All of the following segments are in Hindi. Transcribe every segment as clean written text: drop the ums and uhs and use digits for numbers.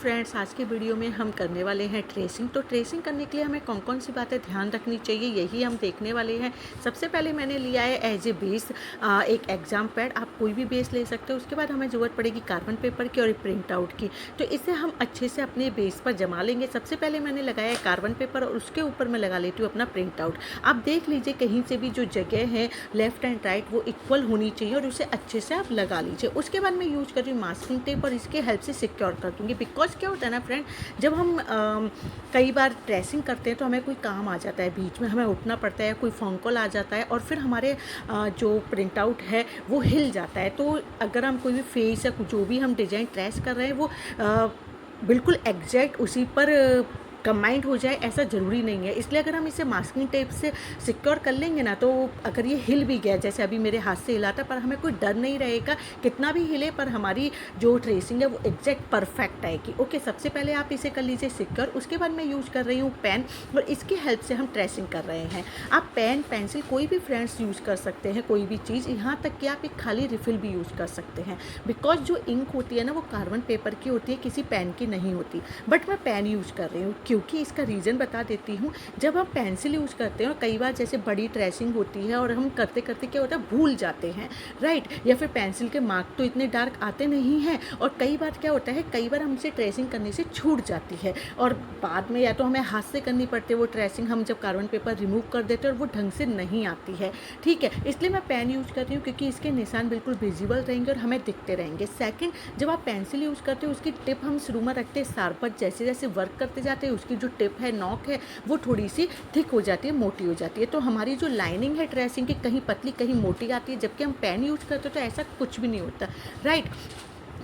फ्रेंड्स, आज के वीडियो में हम करने वाले हैं ट्रेसिंग। तो ट्रेसिंग करने के लिए हमें कौन कौन सी बातें ध्यान रखनी चाहिए, यही हम देखने वाले हैं। सबसे पहले मैंने लिया है एज ए बेस एक एग्जाम पैड। आप कोई भी बेस ले सकते हो। उसके बाद हमें ज़रूरत पड़ेगी कार्बन पेपर की और प्रिंट आउट की। तो इसे हम अच्छे से अपने बेस पर जमा लेंगे। सबसे पहले मैंने लगाया है कार्बन पेपर और उसके ऊपर मैं लगा लेती हूँ अपना प्रिंट आउट। आप देख लीजिए कहीं से भी जो जगह है लेफ्ट एंड राइट वो इक्वल होनी चाहिए और उसे अच्छे से आप लगा लीजिए। उसके बाद मैं यूज कर रही हूँ मास्किंग टेप और इसके हेल्प से सिक्योर कर दूँगी। बिकॉज क्या होता है ना फ्रेंड, जब हम कई बार ट्रेसिंग करते हैं तो हमें कोई काम आ जाता है, बीच में हमें उठना पड़ता है, कोई फ़ोन कॉल आ जाता है और फिर हमारे जो प्रिंट आउट है वो हिल जाता है। तो अगर हम कोई भी फेस या जो भी हम डिज़ाइन ट्रेस कर रहे हैं वो बिल्कुल एग्जैक्ट उसी पर कंबाइंड हो जाए ऐसा ज़रूरी नहीं है। इसलिए अगर हम इसे मास्किंग टेप से सिक्योर कर लेंगे ना, तो अगर ये हिल भी गया, जैसे अभी मेरे हाथ से हिला था, पर हमें कोई डर नहीं रहेगा। कितना भी हिले पर हमारी जो ट्रेसिंग है वो एग्जैक्ट परफेक्ट आएगी। ओके, सबसे पहले आप इसे कर लीजिए सिक्योर। उसके बाद मैं यूज़ कर रही हूँ पेन और इसकी हेल्प से हम ट्रेसिंग कर रहे हैं। आप पेन पेंसिल कोई भी फ्रेंड्स यूज़ कर सकते हैं, कोई भी चीज़, यहाँ तक कि आप एक खाली रिफ़िल भी यूज़ कर सकते हैं। बिकॉज जो इंक होती है ना वो कार्बन पेपर की होती है, किसी पेन की नहीं होती। बट मैं पेन यूज़ कर रही हूँ क्योंकि इसका रीज़न बता देती हूँ। जब हम पेंसिल यूज़ करते हैं और कई बार जैसे बड़ी ट्रेसिंग होती है और हम करते करते क्या होता है भूल जाते हैं, राइट, या फिर पेंसिल के मार्क तो इतने डार्क आते नहीं हैं और कई बार क्या होता है, कई बार हमसे ट्रेसिंग करने से छूट जाती है और बाद में या तो हमें हाथ से करनी पड़ती है वो ट्रेसिंग, हम जब कार्बन पेपर रिमूव कर देते हैं और वो ढंग से नहीं आती है। ठीक है, इसलिए मैं पेन यूज़ कर रही हूँ क्योंकि इसके निशान बिल्कुल विजिबल रहेंगे और हमें दिखते रहेंगे। सेकंड, जब आप पेंसिल यूज़ करते हो उसकी टिप हम शुरू में रखते हैं शार्पर, जैसे जैसे वर्क करते जाते हैं उसकी जो टिप है, नॉक है, वो थोड़ी सी थिक हो जाती है, मोटी हो जाती है। तो हमारी जो लाइनिंग है ट्रेसिंग की कहीं पतली कहीं मोटी आती है, जबकि हम पेन यूज़ करते हो तो ऐसा कुछ भी नहीं होता, राइट।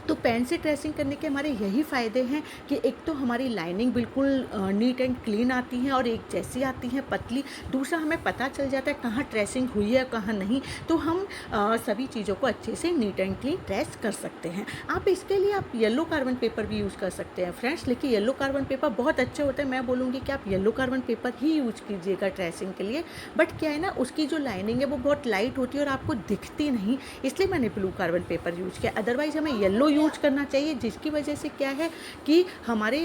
तो पेन से ट्रेसिंग करने के हमारे यही फ़ायदे हैं कि एक तो हमारी लाइनिंग बिल्कुल नीट एंड क्लीन आती है और एक जैसी आती है, पतली। दूसरा, हमें पता चल जाता है कहाँ ट्रेसिंग हुई है कहाँ नहीं, तो हम सभी चीज़ों को अच्छे से नीट एंड क्लीन ट्रेस कर सकते हैं। आप इसके लिए आप येलो कार्बन पेपर भी यूज़ कर सकते हैं फ्रेंड्स, लेकिन येलो कार्बन पेपर बहुत अच्छा होता है। मैं बोलूँगी कि आप येलो कार्बन पेपर ही यूज़ कीजिएगा ट्रेसिंग के लिए। बट क्या है ना, उसकी जो लाइनिंग है वो बहुत लाइट होती है और आपको दिखती नहीं, इसलिए मैंने ब्लू कार्बन पेपर यूज़ किया। अदरवाइज़ हमें येलो यूज करना चाहिए, जिसकी वजह से क्या है कि हमारे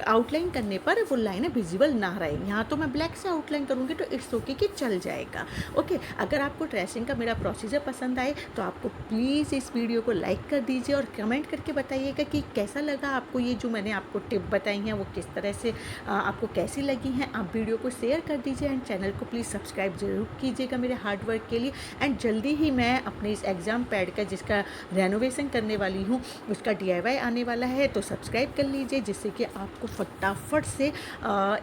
आउटलाइन करने पर वो लाइनें विजिबल ना रहे। यहाँ तो मैं ब्लैक से आउटलाइन करूँगी तो इट्स ओके कि चल जाएगा। ओके, अगर आपको ट्रेसिंग का मेरा प्रोसीजर पसंद आए तो आपको प्लीज़ इस वीडियो को लाइक कर दीजिए और कमेंट करके बताइएगा कि कैसा लगा आपको, ये जो मैंने आपको टिप बताई हैं वो किस तरह से आपको कैसी लगी हैं। आप वीडियो को शेयर कर दीजिए एंड चैनल को प्लीज़ सब्सक्राइब ज़रूर कीजिएगा मेरे हार्ड वर्क के लिए। एंड जल्दी ही मैं अपने इस एग्ज़ाम पैड का जिसका रेनोवेशन करने वाली हूँ उसका DIY आने वाला है, तो सब्सक्राइब कर लीजिए जिससे कि आपको फटाफट से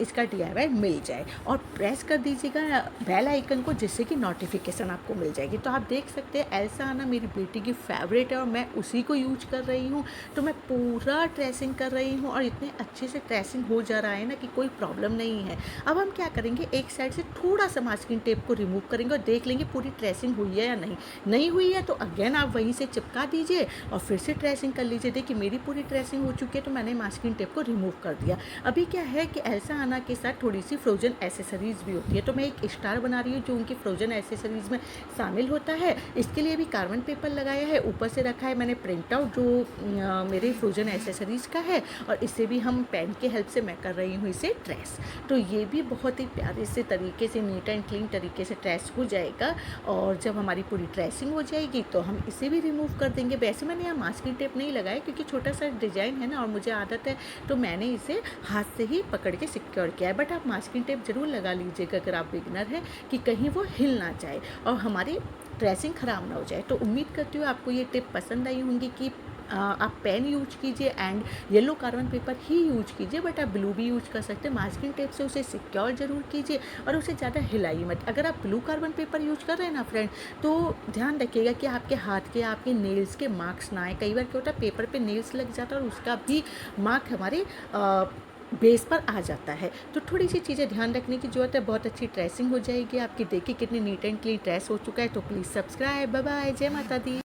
इसका DIY मिल जाए और प्रेस कर दीजिएगा बेल आइकन को जिससे कि नोटिफिकेशन आपको मिल जाएगी। तो आप देख सकते हैं एल्सा आना मेरी बेटी की फेवरेट है और मैं उसी को यूज कर रही हूँ। तो मैं पूरा ट्रेसिंग कर रही हूँ और इतने अच्छे से ट्रेसिंग हो जा रहा है ना कि कोई प्रॉब्लम नहीं है। अब हम क्या करेंगे, एक साइड से थोड़ा सा मास्किंग टेप को रिमूव करेंगे और देख लेंगे पूरी ट्रेसिंग हुई है या नहीं हुई है तो अगेन आप वहीं से चिपका दीजिए और फिर से ट्रेसिंग कर लीजिए। देखिए मेरी पूरी ट्रेसिंग हो चुकी है तो मैंने मास्किंग टेप को रिमूव कर दिया। अभी क्या है कि एल्सा आना के साथ थोड़ी सी फ्रोजन एसेसरीज़ भी होती है, तो मैं एक स्टार बना रही हूँ जो उनकी फ्रोजन एसेसरीज़ में शामिल होता है। इसके लिए भी कार्बन पेपर लगाया है, ऊपर से रखा है मैंने प्रिंट आउट जो मेरे फ्रोजन एसेसरीज़ का है और इससे भी हम पेन के हेल्प से मैं कर रही हूँ इसे ट्रेस। तो ये भी बहुत ही प्यारे से तरीके से नीट एंड क्लीन तरीके से ट्रेस हो जाएगा और जब हमारी पूरी ट्रेसिंग हो जाएगी तो हम इसे भी रिमूव कर देंगे। वैसे मैंने यहाँ मास्किंग टेप नहीं लगाया क्योंकि छोटा सा डिज़ाइन है ना और मुझे आदत है तो मैंने इसे हाथ से ही पकड़ के सिक्योर किया है। बट आप मास्किंग टेप ज़रूर लगा लीजिएगा अगर आप बिगनर हैं कि कहीं वो हिल ना जाए और हमारी ट्रेसिंग ख़राब ना हो जाए। तो उम्मीद करती हूँ आपको ये टिप पसंद आई होंगी कि आप पेन यूज कीजिए and yellow carbon paper he use कीजिए, बट आप ब्लू भी यूज कर सकते हैं। मास्किंग टेप से उसे सिक्योर जरूर कीजिए और उसे ज़्यादा हिलाइए मत। अगर आप ब्लू कार्बन पेपर यूज कर रहे हैं ना फ्रेंड, तो ध्यान रखिएगा कि आपके हाथ के आपके नेल्स के मार्क्स ना आए। कई बार क्या होता है पेपर पे नेल्स लग जाता है और उसका भी मार्क हमारे बेस पर आ जाता है। तो थोड़ी सी चीज़ें ध्यान रखने की ज़रूरत है। बहुत अच्छी ट्रेसिंग हो जाएगी आपकी। देखिए कितनी नीट एंड क्लीन ट्रेस हो चुका है। तो प्लीज़ सब्सक्राइब। बाय बाय, जय माता दी।